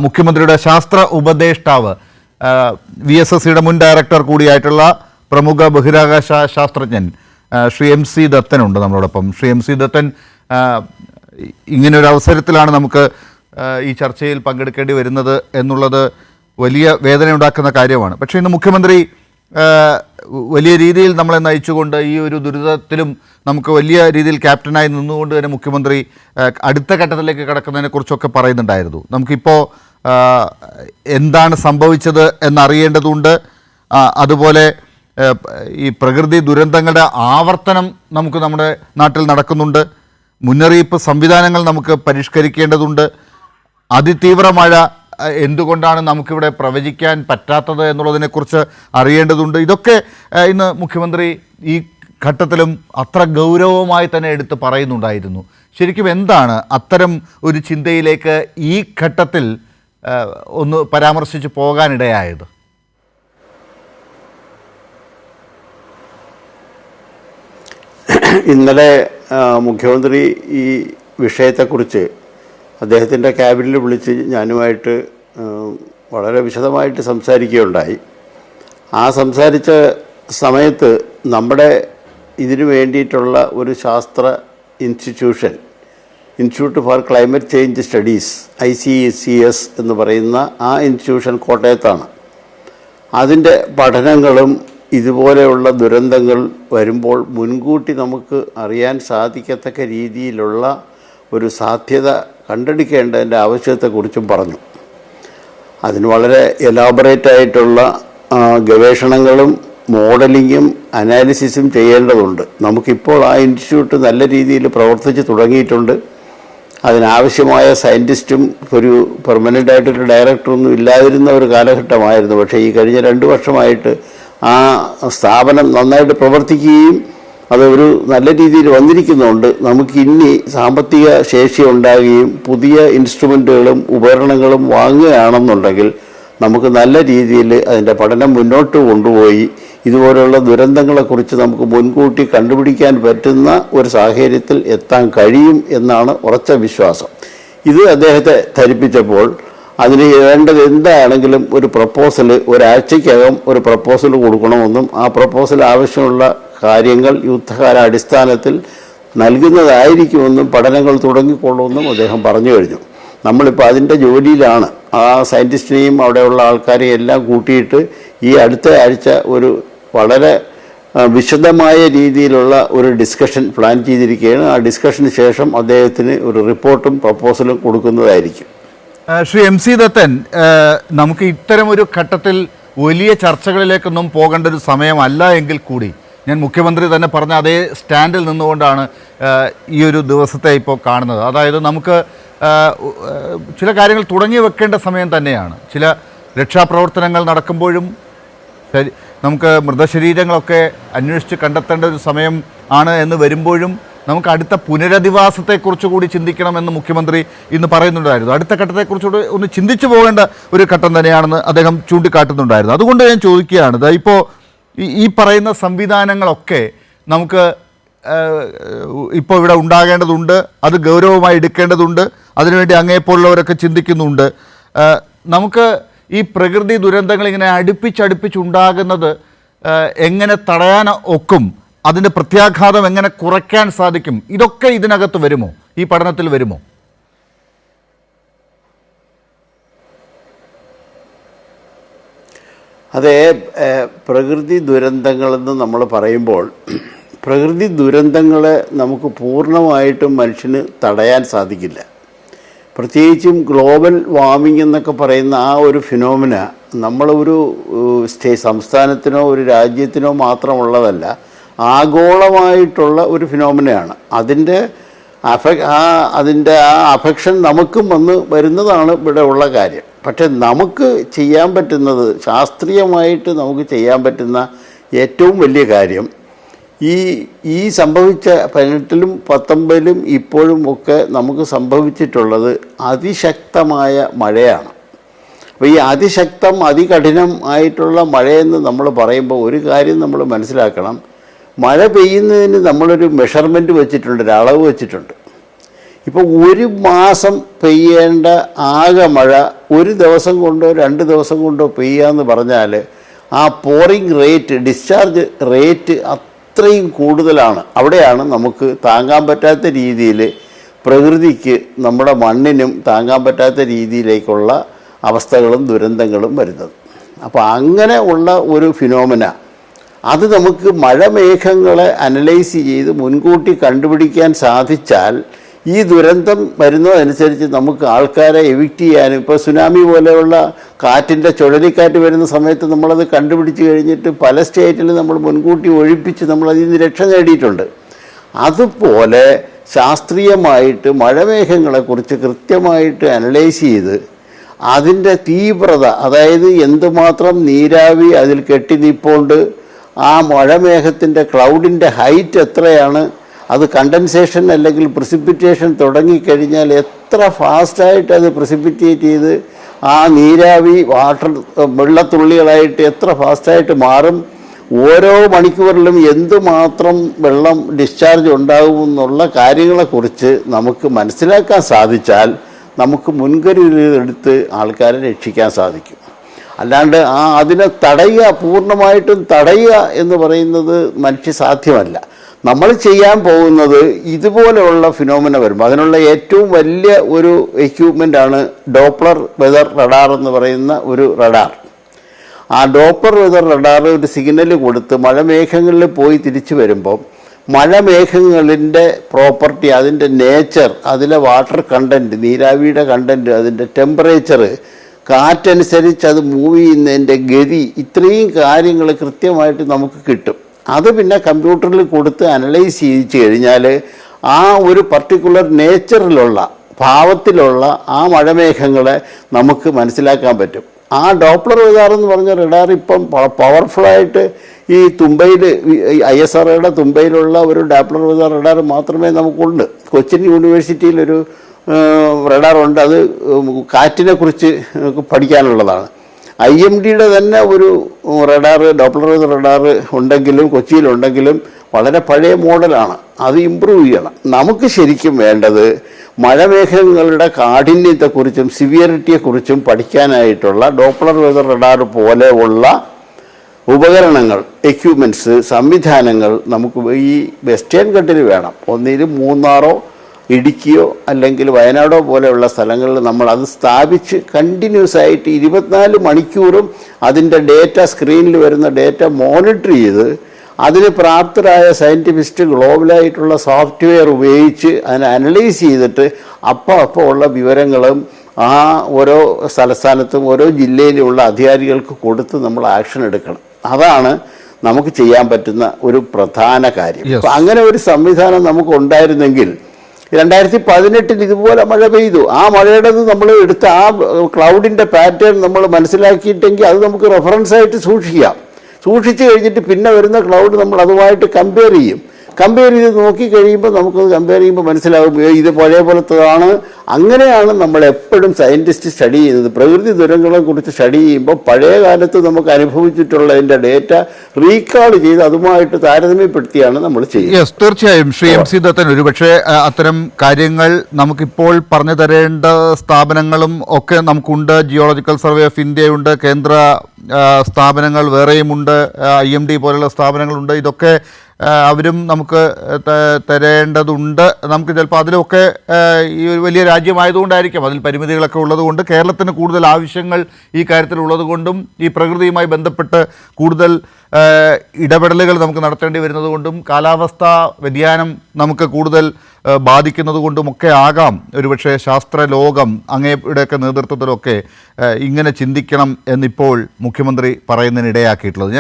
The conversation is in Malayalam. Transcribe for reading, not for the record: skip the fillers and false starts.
മുഖ്യമന്ത്രിയുടെ ശാസ്ത്ര ഉപദേഷ്ടാവ് VSSCയുടെ മുൻ ഡയറക്ടർ കൂടിയായിട്ടുള്ള പ്രമുഖ ബഹിരാകാശ ശാസ്ത്രജ്ഞൻ ശ്രീ MC ദത്തനുണ്ട് നമ്മളോടൊപ്പം. ശ്രീ MC ദത്തൻ, ഇങ്ങനൊരു അവസരത്തിലാണ് നമുക്ക് ഈ ചർച്ചയിൽ പങ്കെടുക്കേണ്ടി വരുന്നത് എന്നുള്ളത് വലിയ വേദനയുണ്ടാക്കുന്ന കാര്യമാണ്. പക്ഷേ ഇന്ന് മുഖ്യമന്ത്രി വലിയ രീതിയിൽ നമ്മളെ നയിച്ചുകൊണ്ട് ഈ ഒരു ദുരിതത്തിലും നമുക്ക് വലിയ രീതിയിൽ ക്യാപ്റ്റനായി നിന്നുകൊണ്ട് തന്നെ മുഖ്യമന്ത്രി അടുത്ത ഘട്ടത്തിലേക്ക് കടക്കുന്നതിനെക്കുറിച്ചൊക്കെ പറയുന്നുണ്ടായിരുന്നു. നമുക്കിപ്പോൾ എന്താണ് സംഭവിച്ചത് എന്നറിയേണ്ടതുണ്ട്. അതുപോലെ ഈ പ്രകൃതി ദുരന്തങ്ങളുടെ ആവർത്തനം നമുക്ക് നമ്മുടെ നാട്ടിൽ നടക്കുന്നുണ്ട്. മുന്നറിയിപ്പ് സംവിധാനങ്ങൾ നമുക്ക് പരിഷ്കരിക്കേണ്ടതുണ്ട്. അതിതീവ്ര മഴ എന്തുകൊണ്ടാണ് നമുക്കിവിടെ പ്രവചിക്കാൻ പറ്റാത്തത് എന്നുള്ളതിനെക്കുറിച്ച് അറിയേണ്ടതുണ്ട്. ഇതൊക്കെ ഇന്ന് മുഖ്യമന്ത്രി ഈ ഘട്ടത്തിലും അത്ര ഗൗരവമായി തന്നെ എടുത്ത് പറയുന്നുണ്ടായിരുന്നു. ശരിക്കും എന്താണ് അത്തരം ഒരു ചിന്തയിലേക്ക് ഈ ഘട്ടത്തിൽ ഒന്ന് പരാമർശിച്ച് പോകാനിടയായത്? ഇന്നലെ മുഖ്യമന്ത്രി ഈ വിഷയത്തെക്കുറിച്ച് അദ്ദേഹത്തിൻ്റെ ക്യാബിനിൽ വിളിച്ച് ഞാനുമായിട്ട് വളരെ വിശദമായിട്ട് സംസാരിക്കുകയുണ്ടായി. ആ സംസാരിച്ച സമയത്ത് നമ്മുടെ ഇതിനു വേണ്ടിയിട്ടുള്ള ഒരു ശാസ്ത്ര institute four climate change studies ICCS എന്ന് പറയുന്ന ആ ഇൻസ്റ്റിറ്റ്യൂഷൻ കോട്ടയത്താണ്. അതിൻ്റെ പഠനങ്ങളും ഇതുപോലെയുള്ള ദുരന്തങ്ങൾ വരുമ്പോൾ മുൻകൂട്ടി നമുക്ക് അറിയാൻ സാധിക്കത്തക്ക രീതിയിലുള്ള ഒരു സാധ്യത കണ്ടെടുക്കേണ്ടതിൻ്റെ ആവശ്യത്തെക്കുറിച്ചും പറഞ്ഞു. അതിന് വളരെ എലാബറേറ്റ് ആയിട്ടുള്ള ഗവേഷണങ്ങളും മോഡലിങ്ങും അനാലിസിസും ചെയ്യേണ്ടതുണ്ട്. നമുക്കിപ്പോൾ ആ ഇൻസ്റ്റിറ്റ്യൂട്ട് നല്ല രീതിയിൽ പ്രവർത്തിച്ച് തുടങ്ങിയിട്ടുണ്ട്. അതിനാവശ്യമായ സയൻറ്റിസ്റ്റും ഒരു പെർമനൻ്റ് ആയിട്ടൊരു ഡയറക്ടറൊന്നും ഇല്ലാതിരുന്ന ഒരു കാലഘട്ടമായിരുന്നു. പക്ഷേ ഈ കഴിഞ്ഞ 2 വർഷമായിട്ട് ആ സ്ഥാപനം നന്നായിട്ട് പ്രവർത്തിക്കുകയും അത് ഒരു നല്ല രീതിയിൽ വന്നിരിക്കുന്നുണ്ട്. നമുക്ക് ഇനി സാമ്പത്തിക ശേഷി ഉണ്ടാകുകയും പുതിയ ഇൻസ്ട്രുമെൻറ്റുകളും ഉപകരണങ്ങളും വാങ്ങുകയാണെന്നുണ്ടെങ്കിൽ നമുക്ക് നല്ല രീതിയിൽ അതിൻ്റെ പഠനം മുന്നോട്ട് കൊണ്ടുപോയി ഇതുപോലെയുള്ള ദുരന്തങ്ങളെക്കുറിച്ച് നമുക്ക് മുൻകൂട്ടി കണ്ടുപിടിക്കാൻ പറ്റുന്ന ഒരു സാഹചര്യത്തിൽ എത്താൻ കഴിയും എന്നാണ് ഉറച്ച വിശ്വാസം. ഇത് അദ്ദേഹത്തെ ധരിപ്പിച്ചപ്പോൾ അതിന് വേണ്ടത് എന്താണെങ്കിലും ഒരു പ്രപ്പോസൽ, ഒരാഴ്ചയ്ക്കകം ഒരു പ്രപ്പോസൽ കൊടുക്കണമെന്നും ആ പ്രപ്പോസൽ ആവശ്യമുള്ള കാര്യങ്ങൾ യുദ്ധകാലാടിസ്ഥാനത്തിൽ നൽകുന്നതായിരിക്കുമെന്നും പഠനങ്ങൾ തുടങ്ങിക്കൊള്ളുമെന്നും അദ്ദേഹം പറഞ്ഞു കഴിഞ്ഞു. നമ്മളിപ്പോൾ അതിൻ്റെ ജോലിയിലാണ്. ആ സയൻറ്റിസ്റ്റിനെയും അവിടെയുള്ള ആൾക്കാരെയും എല്ലാം കൂട്ടിയിട്ട് ഈ അടുത്ത ആഴ്ച ഒരു വളരെ വിശദമായ രീതിയിലുള്ള ഒരു ഡിസ്കഷൻ പ്ലാൻ ചെയ്തിരിക്കുകയാണ്. ആ ഡിസ്കഷന് ശേഷം അദ്ദേഹത്തിന് ഒരു റിപ്പോർട്ടും പ്രപ്പോസലും കൊടുക്കുന്നതായിരിക്കും. ശ്രീ MC ദത്തൻ, നമുക്ക് ഇത്തരമൊരു ഘട്ടത്തിൽ വലിയ ചർച്ചകളിലേക്കൊന്നും പോകേണ്ട ഒരു സമയമല്ല എങ്കിൽ കൂടി ഞാൻ മുഖ്യമന്ത്രി തന്നെ പറഞ്ഞ അതേ സ്റ്റാൻഡിൽ നിന്നുകൊണ്ടാണ് ഈ ഒരു ദിവസത്തെ ഇപ്പോൾ കാണുന്നത്. അതായത് നമുക്ക് ചില കാര്യങ്ങൾ തുടങ്ങി വെക്കേണ്ട സമയം തന്നെയാണ്. ചില രക്ഷാപ്രവർത്തനങ്ങൾ നടക്കുമ്പോഴും നമുക്ക് മൃതശരീരങ്ങളൊക്കെ അന്വേഷിച്ച് കണ്ടെത്തേണ്ട ഒരു സമയം ആണ് എന്ന് വരുമ്പോഴും നമുക്ക് അടുത്ത പുനരധിവാസത്തെക്കുറിച്ച് കൂടി ചിന്തിക്കണമെന്ന് മുഖ്യമന്ത്രി ഇന്ന് പറയുന്നുണ്ടായിരുന്നു. അടുത്ത ഘട്ടത്തെക്കുറിച്ചുകൂടി ഒന്ന് ചിന്തിച്ചു പോകേണ്ട ഒരു ഘട്ടം തന്നെയാണെന്ന് അദ്ദേഹം ചൂണ്ടിക്കാട്ടുന്നുണ്ടായിരുന്നു. അതുകൊണ്ട് ഞാൻ ചോദിക്കുകയാണ്, ഇപ്പോൾ ഈ പറയുന്ന സംവിധാനങ്ങളൊക്കെ നമുക്ക് ഇപ്പോൾ ഇവിടെ ഉണ്ടാകേണ്ടതുണ്ട്, അത് ഗൗരവമായി എടുക്കേണ്ടതുണ്ട്, അതിനുവേണ്ടി അങ്ങേപ്പോലുള്ളവരൊക്കെ ചിന്തിക്കുന്നുണ്ട്. നമുക്ക് ഈ പ്രകൃതി ദുരന്തങ്ങൾ ഇങ്ങനെ അടുപ്പിച്ചുണ്ടാകുന്നത് എങ്ങനെ തടയാൻ ഒക്കും, അതിൻ്റെ പ്രത്യാഘാതം എങ്ങനെ കുറയ്ക്കാൻ സാധിക്കും, ഇതൊക്കെ ഇതിനകത്ത് വരുമോ, ഈ പഠനത്തിൽ വരുമോ? അതേ, പ്രകൃതി ദുരന്തങ്ങളെന്ന് നമ്മൾ പറയുമ്പോൾ പ്രകൃതി ദുരന്തങ്ങളെ നമുക്ക് പൂർണ്ണമായിട്ടും മനുഷ്യന് തടയാൻ സാധിക്കില്ല. പ്രത്യേകിച്ചും ഗ്ലോബൽ വാർമിംഗ് എന്നൊക്കെ പറയുന്ന ആ ഒരു ഫിനോമിന നമ്മളൊരു സംസ്ഥാനത്തിനോ ഒരു രാജ്യത്തിനോ മാത്രമുള്ളതല്ല, ആഗോളമായിട്ടുള്ള ഒരു ഫിനോമിനയാണ്. അതിൻ്റെ അഫക്ഷൻ നമുക്കും വന്ന് വരുന്നതാണ് ഇവിടെ ഉള്ള കാര്യം. പക്ഷെ നമുക്ക് ചെയ്യാൻ പറ്റുന്നത്, ശാസ്ത്രീയമായിട്ട് നമുക്ക് ചെയ്യാൻ പറ്റുന്ന ഏറ്റവും വലിയ കാര്യം ഈ സംഭവിച്ച 18-ലും 19-ലും ഇപ്പോഴും ഒക്കെ നമുക്ക് സംഭവിച്ചിട്ടുള്ളത് അതിശക്തമായ മഴയാണ്. അപ്പോൾ ഈ അതികഠിനം ആയിട്ടുള്ള മഴയെന്ന് നമ്മൾ പറയുമ്പോൾ ഒരു കാര്യം നമ്മൾ മനസ്സിലാക്കണം. മഴ പെയ്യുന്നതിന് നമ്മളൊരു മെഷർമെൻറ്റ് വെച്ചിട്ടുണ്ട്, ഒരു അളവ് വെച്ചിട്ടുണ്ട്. ഇപ്പോൾ ഒരു മാസം പെയ്യേണ്ട ആകെ മഴ ഒരു ദിവസം കൊണ്ടോ 2 ദിവസം കൊണ്ടോ പെയ്യാന്ന് പറഞ്ഞാൽ ആ പോറിങ് റേറ്റ്, ഡിസ്ചാർജ് റേറ്റ് അത്രയും കൂടുതലാണ്. അവിടെയാണ് നമുക്ക് താങ്ങാൻ പറ്റാത്ത രീതിയിൽ പ്രകൃതിക്ക്, നമ്മുടെ മണ്ണിനും താങ്ങാൻ പറ്റാത്ത രീതിയിലേക്കുള്ള അവസ്ഥകളും ദുരന്തങ്ങളും വരുന്നത്. അപ്പോൾ അങ്ങനെ ഉള്ള ഒരു ഫിനോമിന, അത് നമുക്ക് മഴമേഘങ്ങളെ അനലൈസ് ചെയ്ത് മുൻകൂട്ടി കണ്ടുപിടിക്കാൻ സാധിച്ചാൽ ഈ ദുരന്തം വരുന്നതനുസരിച്ച് നമുക്ക് ആൾക്കാരെ എവിക്റ്റ് ചെയ്യാനും, ഇപ്പോൾ സുനാമി പോലെയുള്ള കാറ്റിൻ്റെ ചുഴലിക്കാറ്റ് വരുന്ന സമയത്ത് നമ്മളത് കണ്ടുപിടിച്ച് കഴിഞ്ഞിട്ട് പല സ്റ്റേറ്റിലും നമ്മൾ മുൻകൂട്ടി ഒഴിപ്പിച്ച് നമ്മളതിൽ നിന്ന് രക്ഷ നേടിയിട്ടുണ്ട്. അതുപോലെ ശാസ്ത്രീയമായിട്ട് മഴമേഘങ്ങളെക്കുറിച്ച് കൃത്യമായിട്ട് അനലൈസ് ചെയ്ത് അതിൻ്റെ തീവ്രത, അതായത് എന്തുമാത്രം നീരാവി അതിൽ കെട്ടി നിൽപ്പുണ്ട്, ആ മഴമേഘത്തിൻ്റെ ക്ലൗഡിൻ്റെ ഹൈറ്റ് എത്രയാണ്, അത് കണ്ടൻസേഷൻ അല്ലെങ്കിൽ പ്രിസിപ്പിറ്റേഷൻ തുടങ്ങിക്കഴിഞ്ഞാൽ എത്ര ഫാസ്റ്റായിട്ട് അത് പ്രിസിപ്പിറ്റേറ്റ് ചെയ്ത് ആ നീരാവി വെള്ളത്തുള്ളികളായിട്ട് എത്ര ഫാസ്റ്റായിട്ട് മാറും, ഓരോ മണിക്കൂറിലും എന്തുമാത്രം വെള്ളം ഡിസ്ചാർജ് ഉണ്ടാകുമെന്നുള്ള കാര്യങ്ങളെക്കുറിച്ച് നമുക്ക് മനസ്സിലാക്കാൻ സാധിച്ചാൽ നമുക്ക് മുൻകരുതലെടുത്ത് ആൾക്കാരെ രക്ഷിക്കാൻ സാധിക്കും. അല്ലാണ്ട് അതിനെ തടയുക, പൂർണ്ണമായിട്ടും തടയുക എന്ന് പറയുന്നത് മനുഷ്യസാധ്യമല്ല. നമ്മൾ ചെയ്യാൻ പോകുന്നത് ഇതുപോലെയുള്ള ഫിനോമിന വരുമ്പോൾ അതിനുള്ള ഏറ്റവും വലിയ ഒരു എക്യുപ്മെൻ്റാണ് ഡോപ്ലർ വെതർ റഡാർ എന്ന് പറയുന്ന ഒരു റഡാർ. ആ ഡോപ്ലർ വെതർ റഡാർ ഒരു സിഗ്നൽ കൊടുത്ത് മഴമേഘങ്ങളിൽ പോയി തിരിച്ചു വരുമ്പോൾ മഴമേഘങ്ങളിൻ്റെ പ്രോപ്പർട്ടി, അതിൻ്റെ നേച്ചർ, അതിലെ വാട്ടർ കണ്ടൻറ്റ്, നീരാവിയുടെ കണ്ടൻറ്റ്, അതിൻ്റെ ടെമ്പറേച്ചർ, കാറ്റനുസരിച്ച് അത് മൂവ് ചെയ്യുന്നതിൻ്റെ ഗതി, ഇത്രയും കാര്യങ്ങൾ കൃത്യമായിട്ട് നമുക്ക് കിട്ടും. അത് പിന്നെ കമ്പ്യൂട്ടറിൽ കൊടുത്ത് അനലൈസ് ചെയ്യിച്ചു കഴിഞ്ഞാൽ ആ ഒരു പർട്ടിക്കുലർ നേച്ചറിലുള്ള, ഭാവത്തിലുള്ള ആ മഴമേഘങ്ങളെ നമുക്ക് മനസ്സിലാക്കാൻ പറ്റും. ആ ഡോപ്ലർ റഡാർ എന്ന് പറഞ്ഞ റഡാർ ഇപ്പം പവർഫുള്ളായിട്ട് ഈ തുമ്പയിൽ, ISROയുടെ തുമ്പയിലുള്ള ഒരു ഡോപ്ലർ റഡാർ മാത്രമേ നമുക്കുണ്ട്. കൊച്ചിൻ യൂണിവേഴ്സിറ്റിയിലൊരു റഡാറുണ്ട്, അത് കാറ്റിനെ കുറിച്ച് പഠിക്കാനുള്ളതാണ്. IMDയുടെ തന്നെ ഒരു റഡാർ, ഡോപ്ലർ റഡാർ ഉണ്ടെങ്കിലും കൊച്ചിയിലുണ്ടെങ്കിലും വളരെ പഴയ മോഡലാണ്. അത് ഇമ്പ്രൂവ് ചെയ്യണം. നമുക്ക് ശരിക്കും വേണ്ടത് മഴമേഘങ്ങളുടെ കാഠിന്യത്തെക്കുറിച്ചും സിവിയറിറ്റിയെക്കുറിച്ചും പഠിക്കാനായിട്ടുള്ള ഡോപ്ലർ വെതർ റഡാർ പോലെയുള്ള ഉപകരണങ്ങൾ, എക്യുപ്മെൻറ്റ്സ്, സംവിധാനങ്ങൾ നമുക്ക് ഈ വെസ്റ്റേൺ ഘട്ടിൽ വേണം. ഒന്നിലും മൂന്നാറോ ഇടുക്കിയോ അല്ലെങ്കിൽ വയനാടോ പോലെയുള്ള സ്ഥലങ്ങളിൽ നമ്മൾ അത് സ്ഥാപിച്ച് കണ്ടിന്യൂസ് ആയിട്ട് 24 മണിക്കൂറും അതിൻ്റെ ഡേറ്റ, സ്ക്രീനിൽ വരുന്ന ഡേറ്റ മോണിറ്റർ ചെയ്ത് അതിന് പ്രാപ്തരായ സയൻറ്റിഫിസ്റ്റ് ഗ്ലോബലായിട്ടുള്ള സോഫ്റ്റ്വെയർ ഉപയോഗിച്ച് അതിനെ അനലൈസ് ചെയ്തിട്ട് അപ്പോൾ ഉള്ള വിവരങ്ങളും ആ ഓരോ സ്ഥലസ്ഥാനത്തും ഓരോ ജില്ലയിലുമുള്ള അധികാരികൾക്ക് കൊടുത്ത് നമ്മൾ ആക്ഷൻ എടുക്കണം. അതാണ് നമുക്ക് ചെയ്യാൻ പറ്റുന്ന ഒരു പ്രധാന കാര്യം. അപ്പം അങ്ങനെ ഒരു സംവിധാനം നമുക്ക് ഉണ്ടായിരുന്നെങ്കിൽ 2018 ഇതുപോലെ മഴ പെയ്തു, ആ മഴയുടേത് നമ്മൾ എടുത്ത് ആ ക്ലൗഡിൻ്റെ പാറ്റേൺ നമ്മൾ മനസ്സിലാക്കിയിട്ടെങ്കിൽ അത് നമുക്ക് റെഫറൻസായിട്ട് സൂക്ഷിക്കാം. സൂക്ഷിച്ചു കഴിഞ്ഞിട്ട് പിന്നെ വരുന്ന ക്ലൗഡ് നമ്മൾ അതുമായിട്ട് കമ്പയർ ചെയ്യും. കമ്പയർ ചെയ്ത് നോക്കിക്കഴിയുമ്പോൾ നമുക്കത് കമ്പയർ ചെയ്യുമ്പോൾ മനസ്സിലാവും ഇത് പഴയ പോലത്തതാണ്. അങ്ങനെയാണ് നമ്മൾ എപ്പോഴും സയൻറ്റിസ്റ്റ് സ്റ്റഡി ചെയ്യുന്നത്. പ്രകൃതി ദുരന്തങ്ങളെക്കുറിച്ച് സ്റ്റഡി ചെയ്യുമ്പോൾ പഴയ കാലത്ത് നമുക്ക് അനുഭവിച്ചിട്ടുള്ളതിൻ്റെ ഡേറ്റ റീകാൾ ചെയ്ത് അതുമായിട്ട് താരതമ്യപ്പെടുത്തിയാണ് നമ്മൾ ചെയ്യുന്നത്. യെസ്, തീർച്ചയായും ശ്രീ MC ദത്തൻ, ഒരുപക്ഷെ അത്തരം കാര്യങ്ങൾ നമുക്കിപ്പോൾ പറഞ്ഞു തരേണ്ട സ്ഥാപനങ്ങളും ഒക്കെ നമുക്കുണ്ട്. ജിയോളജിക്കൽ സർവേ ഓഫ് ഇന്ത്യയുണ്ട്, കേന്ദ്ര സ്ഥാപനങ്ങൾ വേറെയുമുണ്ട്, IMD പോലുള്ള സ്ഥാപനങ്ങളുണ്ട്. ഇതൊക്കെ അവരും നമുക്ക് തരേണ്ടതുണ്ട്. നമുക്ക് ചിലപ്പോൾ അതിലൊക്കെ ഈ ഒരു വലിയ രാജ്യമായതുകൊണ്ടായിരിക്കും അതിൽ പരിമിതികളൊക്കെ ഉള്ളതുകൊണ്ട്, കേരളത്തിന് കൂടുതൽ ആവശ്യങ്ങൾ ഈ കാര്യത്തിലുള്ളത് കൊണ്ടും ഈ പ്രകൃതിയുമായി ബന്ധപ്പെട്ട് കൂടുതൽ ഇടപെടലുകൾ നമുക്ക് നടത്തേണ്ടി വരുന്നത് കൊണ്ടും കാലാവസ്ഥാ വ്യതിയാനം നമുക്ക് കൂടുതൽ ബാധിക്കുന്നത് കൊണ്ടുമൊക്കെ ആകാം ഒരുപക്ഷെ ശാസ്ത്ര ലോകം അങ്ങയുടെയൊക്കെ നേതൃത്വത്തിലൊക്കെ ഇങ്ങനെ ചിന്തിക്കണം എന്നിപ്പോൾ മുഖ്യമന്ത്രി പറയുന്നതിനിടയാക്കിയിട്ടുള്ളത്.